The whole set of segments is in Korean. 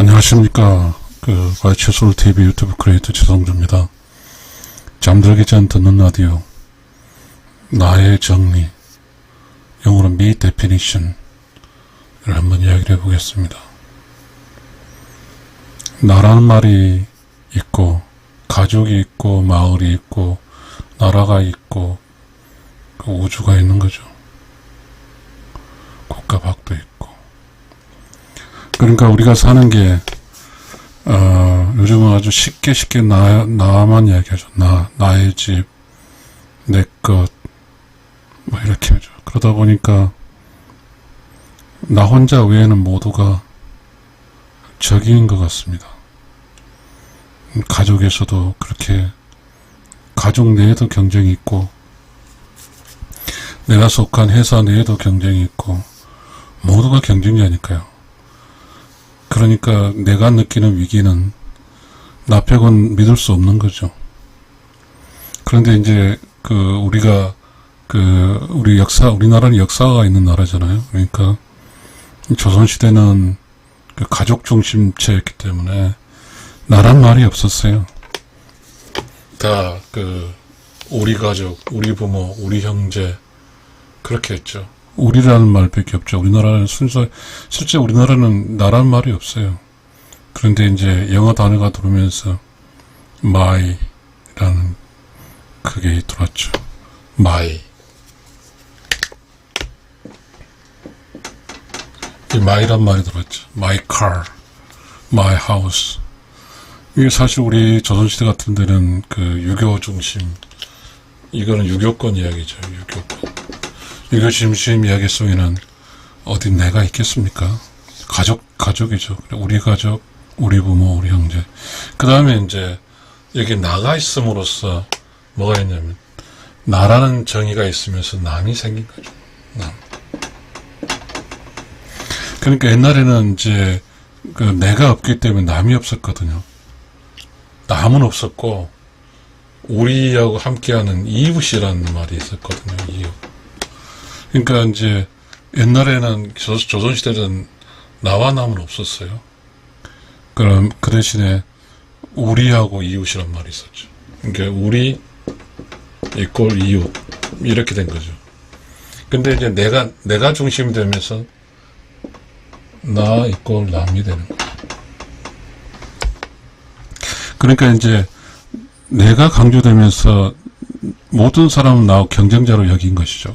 안녕하십니까. YC솔TV 유튜브 크리에이터 최성주입니다. 잠들기 전 듣는 라디오, 나의 정리, 영어로 me definition을 한번 이야기를 해보겠습니다. 나라는 말이 있고, 가족이 있고, 마을이 있고, 나라가 있고, 그 우주가 있는 거죠. 국가박도 있고. 그러니까 우리가 사는 게 요즘은 아주 쉽게 나만 이야기하죠. 나의 집, 내 것, 뭐 이렇게 하죠. 그러다 보니까 나 혼자 외에는 모두가 적인 것 같습니다. 가족에서도 그렇게 가족 내에도 경쟁이 있고, 내가 속한 회사 내에도 경쟁이 있고, 모두가 경쟁자니까요. 그러니까 내가 느끼는 위기는 나 빼곤 믿을 수 없는 거죠. 그런데 이제 우리나라는 역사가 있는 나라잖아요. 그러니까 조선시대는 가족 중심체였기 때문에 나란 말이 없었어요. 다 우리 가족, 우리 부모, 우리 형제 그렇게 했죠. 우리라는 말밖에 없죠. 우리나라는 실제 우리나라는 나란 말이 없어요. 그런데 이제 영어 단어가 들어오면서 my라는 그게 들어왔죠. my. 이 my란 말이 들어왔죠. my car, my house. 이게 사실 우리 조선시대 같은 데는 유교 중심, 이거는 유교권 이야기죠. 유교 중심 이야기 속에는 어디 내가 있겠습니까? 가족이죠. 우리 가족, 우리 부모, 우리 형제. 그 다음에 이제 여기 나가 있음으로써 뭐가 있냐면 나라는 정의가 있으면서 남이 생긴 거죠. 남. 그러니까 옛날에는 이제 내가 없기 때문에 남이 없었거든요. 남은 없었고 우리하고 함께하는 이웃이라는 말이 있었거든요. 이웃. 그러니까 이제 옛날에는 조선시대는 나와 남은 없었어요. 그럼 그 대신에 우리하고 이웃이란 말이 있었죠. 그러니까 우리 이꼴 이웃 이렇게 된 거죠. 근데 이제 내가 중심이 되면서 나 이꼴 남이 되는 거예요. 그러니까 이제 내가 강조되면서 모든 사람은 나하고 경쟁자로 여긴 것이죠.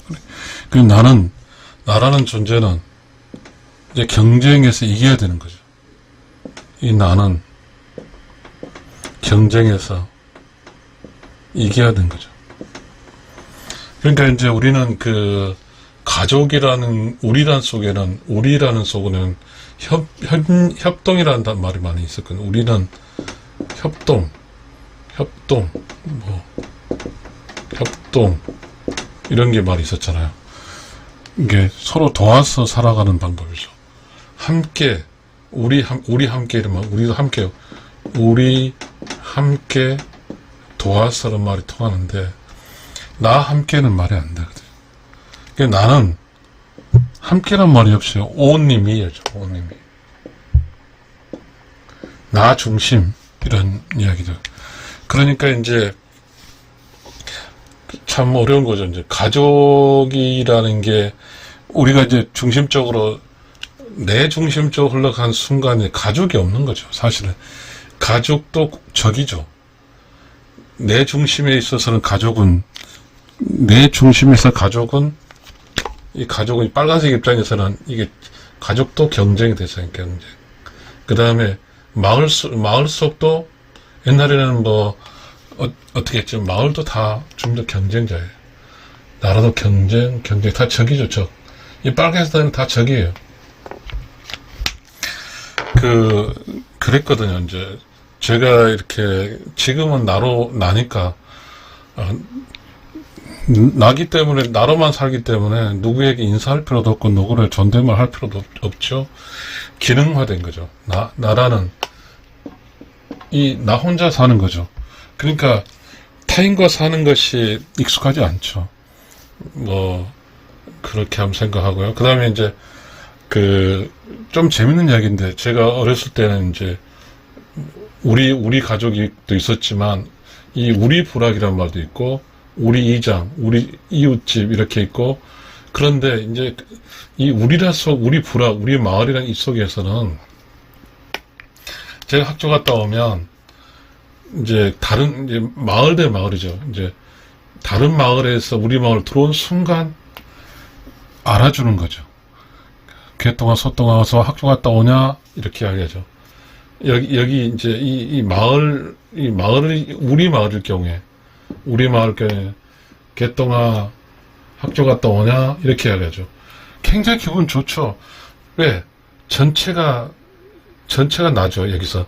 그리고 나라는 존재는 이제 경쟁에서 이겨야 되는 거죠. 이 나는 경쟁에서 이겨야 되는 거죠. 그러니까 이제 우리는 우리라는 속에는 협동이라는 말이 많이 있었거든요. 우리는 협동, 이런 게 말이 있었잖아요. 이게 서로 도와서 살아가는 방법이죠. 함께, 우리 함께 이러면, 우리도 함께, 우리 함께 도와서는 말이 통하는데, 나 함께는 말이 안 되거든. 그러니까 나는 함께란 말이 없어요. 온님이죠, 온님이. 나 중심, 이런 이야기들. 그러니까 이제, 참 어려운 거죠. 이제 가족이라는 게 우리가 이제 내 중심적으로 흘러간 순간에 가족이 없는 거죠. 사실은 가족도 적이죠. 내 중심에 있어서는 이 가족은 빨간색 입장에서는 이게 가족도 경쟁이 됐어요. 경쟁. 그 다음에 마을 속도 옛날에는 어떻게 했죠? 마을도 다 좀 더 경쟁자예요. 나라도 경쟁, 다 적이죠, 적. 이 빨간색은 다 적이에요. 그랬거든요, 이제. 제가 이렇게, 지금은 나니까, 나기 때문에, 나로만 살기 때문에, 누구에게 인사할 필요도 없고, 누구를 존댓말 할 필요도 없죠. 기능화된 거죠. 나라는, 나 혼자 사는 거죠. 그러니까, 타인과 사는 것이 익숙하지 않죠. 그렇게 한번 생각하고요. 그 다음에 이제, 좀 재밌는 이야기인데, 제가 어렸을 때는 이제, 우리 가족이 또 있었지만, 이 우리 부락이란 말도 있고, 우리 이장, 우리 이웃집 이렇게 있고, 그런데 이제 이 우리라서 우리 부락, 우리 마을이란 이 속에서는 제가 학교 갔다 오면 이제 다른 이제 마을 대 마을이죠. 이제 다른 마을에서 우리 마을 들어온 순간 알아주는 거죠. 개똥아 소똥아 와서 학교 갔다 오냐 이렇게 이야기하죠. 여기 이제 이 마을이 우리 마을일 경우에 개똥아 학교 갔다 오냐 이렇게 이야기하죠. 굉장히 기분 좋죠. 왜? 전체가 나죠. 여기서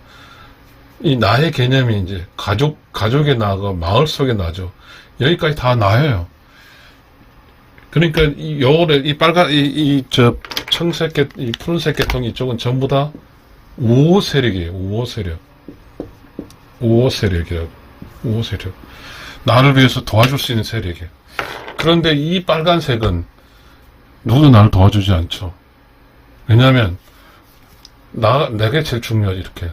이 나의 개념이 이제 가족의 나가 마을 속의 나죠. 여기까지 다 나예요. 그러니까 이 빨간 저 청색 이 푸른색 계통 이쪽은 전부 다 우호 세력이에요. 우호 세력이라고. 우호 세력. 나를 위해서 도와줄 수 있는 세력이에요. 그런데 이 빨간색은 누구도 나를 도와주지 않죠. 왜냐하면 내가 제일 중요하지 이렇게.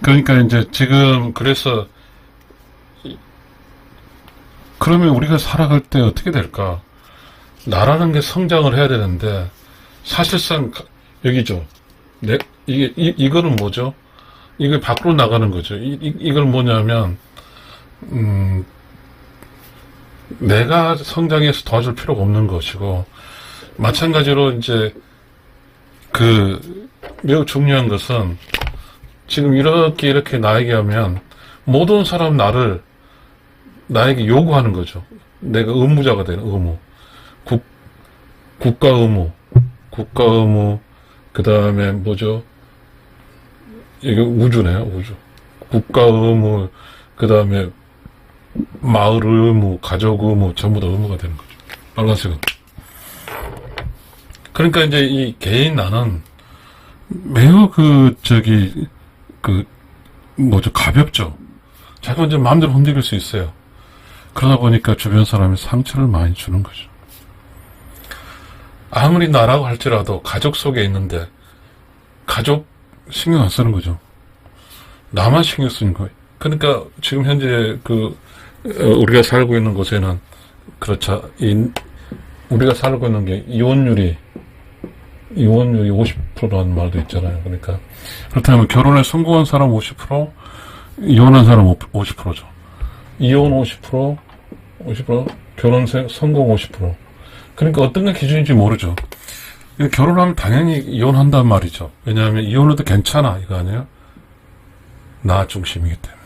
그러니까 이제 지금 그래서 그러면 우리가 살아갈 때 어떻게 될까? 나라는 게 성장을 해야 되는데 사실상 여기죠. 이거는 뭐죠? 이게 밖으로 나가는 거죠. 이걸 뭐냐면 내가 성장해서 도와줄 필요가 없는 것이고, 마찬가지로 이제 매우 중요한 것은 지금 이렇게 나에게 하면 모든 사람 나에게 요구하는 거죠. 내가 의무자가 되는 의무. 국가 의무, 그 다음에 뭐죠? 이게 우주네요, 우주. 국가 의무, 그 다음에 마을 의무, 가족 의무, 전부 다 의무가 되는 거죠. 빨간색은. 그러니까 이제 이 개인 나는 매우 가볍죠. 자기가 이제 마음대로 흔들릴 수 있어요. 그러다 보니까 주변 사람이 상처를 많이 주는 거죠. 아무리 나라고 할지라도 가족 속에 있는데, 가족 신경 안 쓰는 거죠. 나만 신경 쓰는 거예요. 그러니까 지금 현재 우리가 살고 있는 곳에는 그렇죠. 우리가 살고 있는 게 이혼율이 50%라는 말도 있잖아요. 그러니까 그렇다면 결혼에 성공한 사람 50%, 이혼한 사람 50%죠. 이혼 50%, 결혼 성공 50%. 그러니까 어떤 게 기준인지 모르죠. 결혼하면 당연히 이혼한단 말이죠. 왜냐하면 이혼해도 괜찮아 이거 아니에요? 나 중심이기 때문에.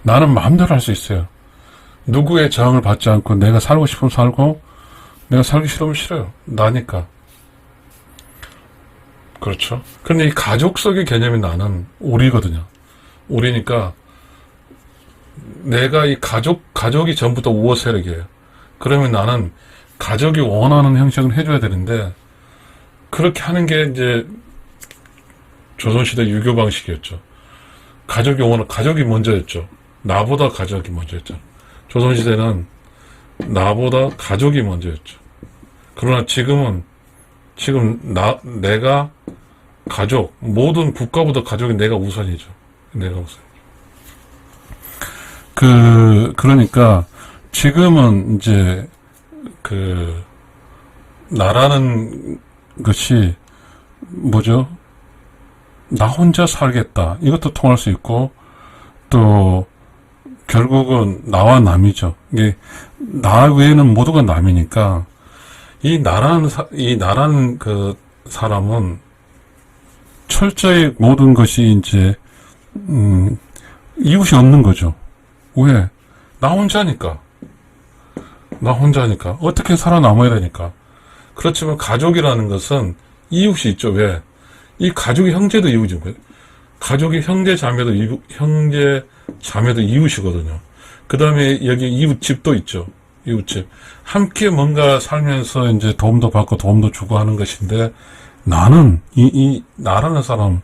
나는 마음대로 할 수 있어요. 누구의 저항을 받지 않고 내가 살고 싶으면 살고 내가 살기 싫으면 싫어요. 나니까. 그렇죠. 근데 이 가족 속의 개념이 나는 우리거든요. 우리니까 내가 이 가족이 전부 다 우호 세력이에요. 그러면 나는 가족이 원하는 형식을 해줘야 되는데, 그렇게 하는 게 이제 조선시대 유교 방식이었죠. 가족이 먼저였죠. 나보다 가족이 먼저였죠. 조선시대는 나보다 가족이 먼저였죠. 그러나 지금 내가 가족, 모든 국가보다 가족이 내가 우선이죠. 내가 우선. 그러니까 지금은 이제 나라는 것이 뭐죠? 나 혼자 살겠다. 이것도 통할 수 있고, 또 결국은 나와 남이죠. 이게 나 외에는 모두가 남이니까 이 나라는 사람은 철저히 모든 것이 이제 이웃이 없는 거죠. 왜? 나 혼자니까 어떻게 살아남아야 되니까. 그렇지만 가족이라는 것은 이웃이 있죠. 왜? 이 가족이 형제도 이웃인 거예요. 가족이 형제 자매도 이웃이거든요. 그 다음에 여기 이웃집도 있죠. 이웃집. 함께 뭔가 살면서 이제 도움도 받고 도움도 주고 하는 것인데, 나는 나라는 사람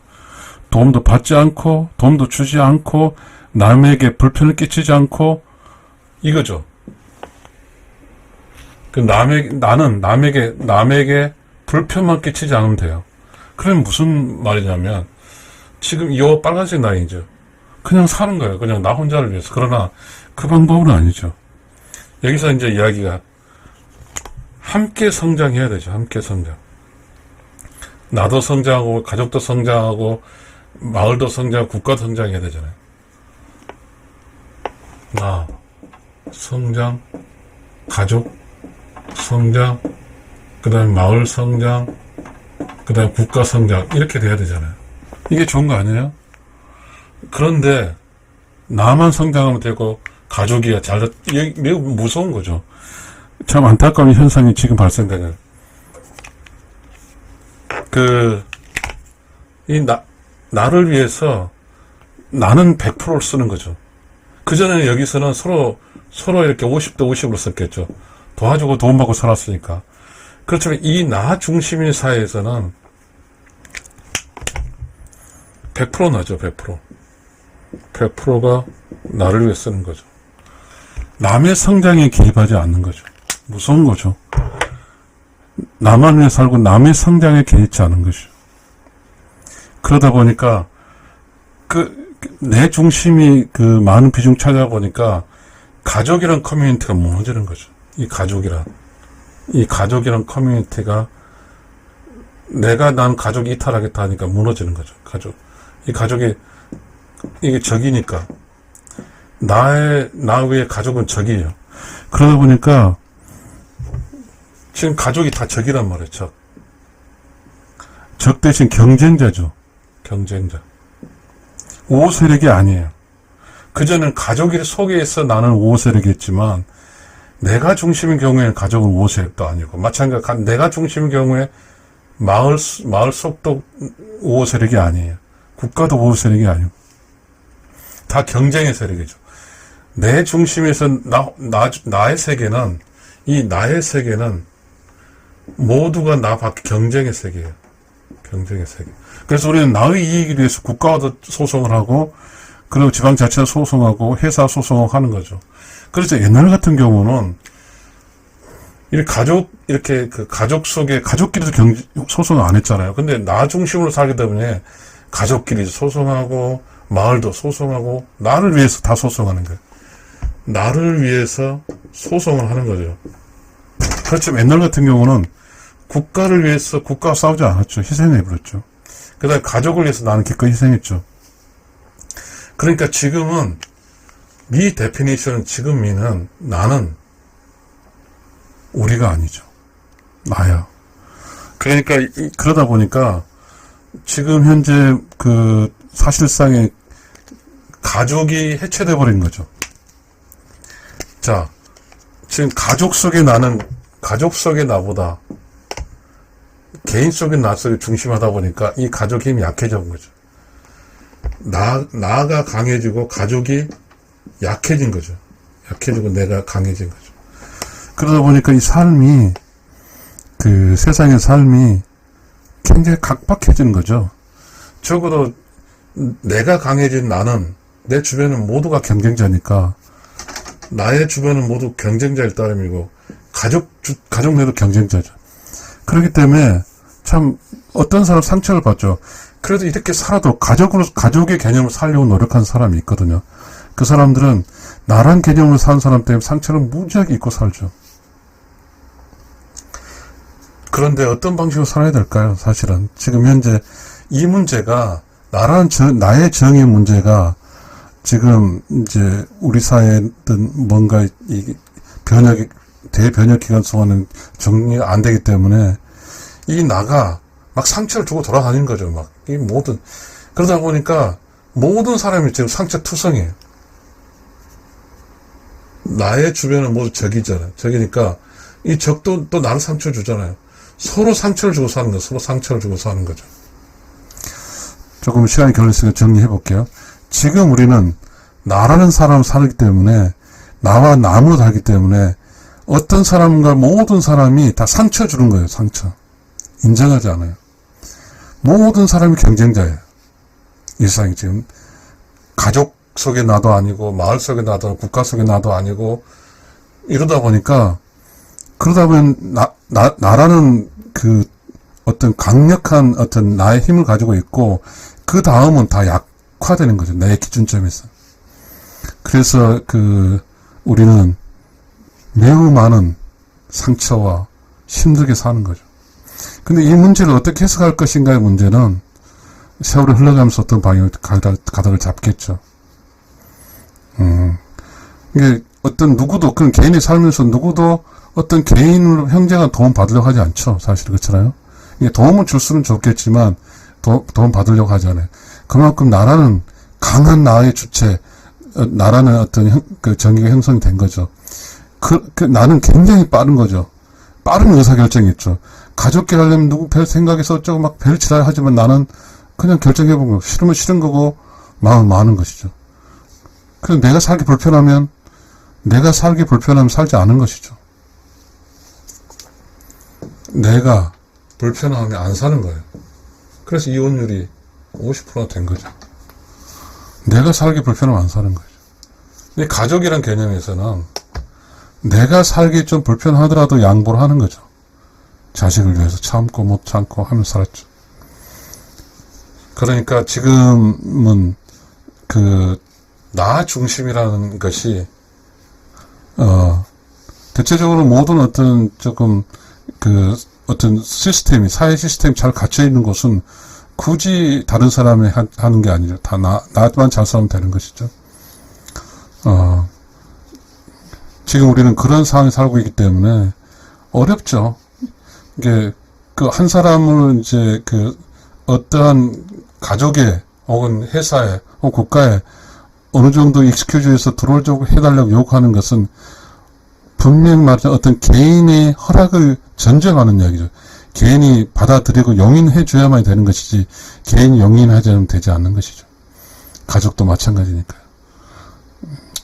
도움도 받지 않고 도움도 주지 않고 남에게 불편을 끼치지 않고 이거죠. 남에게 불편만 끼치지 않으면 돼요. 그럼 무슨 말이냐면, 지금 이 빨간색 라인이죠. 그냥 사는 거예요. 그냥 나 혼자를 위해서. 그러나 그 방법은 아니죠. 여기서 이제 이야기가 함께 성장해야 되죠. 함께 성장. 나도 성장하고, 가족도 성장하고, 마을도 성장하고, 국가도 성장해야 되잖아요. 나, 성장, 가족, 성장, 그 다음에 마을 성장, 그 다음에 국가 성장, 이렇게 돼야 되잖아요. 이게 좋은 거 아니에요? 그런데, 나만 성장하면 되고, 가족이야, 이게 매우 무서운 거죠. 참 안타까운 현상이 지금 발생되는. 나를 위해서 나는 100%를 쓰는 거죠. 그전에는 여기서는 서로 이렇게 50대 50으로 썼겠죠. 도와주고 도움받고 살았으니까. 그렇지만 이 나 중심인 사회에서는 100% 나죠, 100%. 100%가 나를 위해 쓰는 거죠. 남의 성장에 개입하지 않는 거죠. 무서운 거죠. 나만 위해 살고 남의 성장에 개입하지 않은 것이죠. 그러다 보니까 내 중심이 많은 비중 차지하다 보니까 가족이란 커뮤니티가 무너지는 거죠. 이 가족이란 커뮤니티가 난 가족 이탈하겠다 하니까 무너지는 거죠. 이게 적이니까. 나 외에 가족은 적이에요. 그러다 보니까 지금 가족이 다 적이란 말이에요. 적 대신 경쟁자죠. 경쟁자. 우호 세력이 아니에요. 그전엔 가족이 속에서 나는 우호 세력이었지만 내가 중심인 경우에는 가족은 우호 세력도 아니고 마찬가지로 내가 중심인 경우에 마을 속도 우호 세력이 아니에요. 국가도 우호 세력이 아니고 다 경쟁의 세력이죠. 내 중심에서 나의 세계는 나의 세계는 모두가 나 밖에 경쟁의 세계예요. 경쟁의 세계. 그래서 우리는 나의 이익을 위해서 국가와도 소송을 하고 그리고 지방자치도 소송하고 회사 소송을 하는 거죠. 그래서 옛날 같은 경우는 이렇게 가족 속에 가족끼리도 소송을 안 했잖아요. 근데 나 중심으로 살기 때문에 가족끼리 소송하고 마을도 소송하고 나를 위해서 다 소송하는 거예요. 나를 위해서 소송을 하는 거죠. 그렇지만 옛날 같은 경우는 국가를 위해서 국가와 싸우지 않았죠. 희생해버렸죠. 그 다음에 가족을 위해서 나는 기꺼이 희생했죠. 그러니까 지금은 미 데피니션은 지금 미는 나는 우리가 아니죠. 나야. 그러니까 그러다 보니까 지금 현재 사실상의 가족이 해체돼 버린 거죠. 자, 지금 가족 속의 나보다 개인 속의 나 속에 중심하다 보니까 이 가족의 힘이 약해져 온 거죠. 나가 강해지고 가족이 약해진 거죠. 약해지고 내가 강해진 거죠. 그러다 보니까 이 삶이, 세상의 삶이 굉장히 각박해진 거죠. 적어도 내가 강해진 나는 내 주변은 모두가 경쟁자니까 나의 주변은 모두 경쟁자일 따름이고 가족 내도 경쟁자죠. 그렇기 때문에 참 어떤 사람 상처를 받죠. 그래도 이렇게 살아도 가족의 개념을 살려고 노력하는 사람이 있거든요. 그 사람들은 나란 개념을 사는 사람 때문에 상처를 무지하게 입고 살죠. 그런데 어떤 방식으로 살아야 될까요? 사실은 지금 현재 이 문제가 나의 정의 문제가 지금 이제 우리 사회든 뭔가 이 대변혁 기간 동안은 정리가 안 되기 때문에 이 나가 막 상처를 주고 돌아다니는 거죠. 그러다 보니까 모든 사람이 지금 상처 투성이에요. 나의 주변은 모두 적이잖아요. 적이니까 이 적도 또 나를 상처를 주잖아요. 서로 상처를 주고 사는 거죠. 서로 상처를 주고 사는 거죠. 조금 시간이 걸렸으니까 정리해 볼게요. 지금 우리는 나라는 사람을 살기 때문에 나와 남으로 살기 때문에 어떤 사람과 모든 사람이 다 상처 주는 거예요. 상처. 인정하지 않아요. 모든 사람이 경쟁자예요. 일상이 지금 가족 속의 나도 아니고 마을 속의 나도 아니고 국가 속의 나도 아니고 이러다 보니까 그러다 보면 나라는 그 어떤 강력한 어떤 나의 힘을 가지고 있고 그 다음은 다 약화되는 거죠. 내 기준점에서. 그래서 우리는 매우 많은 상처와 힘들게 사는 거죠. 근데 이 문제를 어떻게 해석할 것인가의 문제는 세월이 흘러가면서 어떤 방향을 가닥을 잡겠죠. 이게 어떤 누구도, 그런 개인이 살면서 누구도 어떤 개인으로 형제가 도움 받으려고 하지 않죠. 사실 그렇잖아요. 이게 도움을 줄 수는 좋겠지만 도움 받으려고 하지 않아요. 그만큼 나라는 강한 나의 주체, 나라는 어떤 정의가 형성이 된 거죠. 나는 굉장히 빠른 거죠. 빠른 의사결정이 있죠. 가족끼리 하려면 누구 별 생각해서 어쩌고 막 별 지랄 하지만 나는 그냥 결정해본 거. 싫으면 싫은 거고, 마음은 많은 것이죠. 그래서 내가 살기 불편하면 살지 않은 것이죠. 내가 불편하면 안 사는 거예요. 그래서 이혼율이 50%가 된 거죠. 내가 살기 불편하면 안 사는 거죠. 근데 가족이란 개념에서는 내가 살기 좀 불편하더라도 양보를 하는 거죠. 자식을 위해서 참고 못 참고 하면서 살았죠. 그러니까 지금은 나 중심이라는 것이 대체적으로 모든 어떤 어떤 시스템이, 사회 시스템이 잘 갇혀 있는 곳은 굳이 다른 사람이 하는 게 아니죠. 다 나만 잘 살면 되는 것이죠. 지금 우리는 그런 상황에 살고 있기 때문에 어렵죠. 이게 한 사람을 이제 어떠한 가족에 혹은 회사에 혹은 국가에 어느 정도 익스큐즈에서 들어오려고 해달라고 요구하는 것은 분명히 말해서 어떤 개인의 허락을 전제하는 이야기죠. 개인이 받아들이고 용인해줘야만 되는 것이지 개인이 용인하지 않으면 되지 않는 것이죠. 가족도 마찬가지니까요.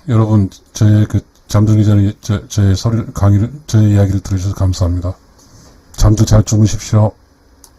여러분, 저의 잠들기 전에 저의 이야기를 들으셔서 감사합니다. 잠도 잘 주무십시오.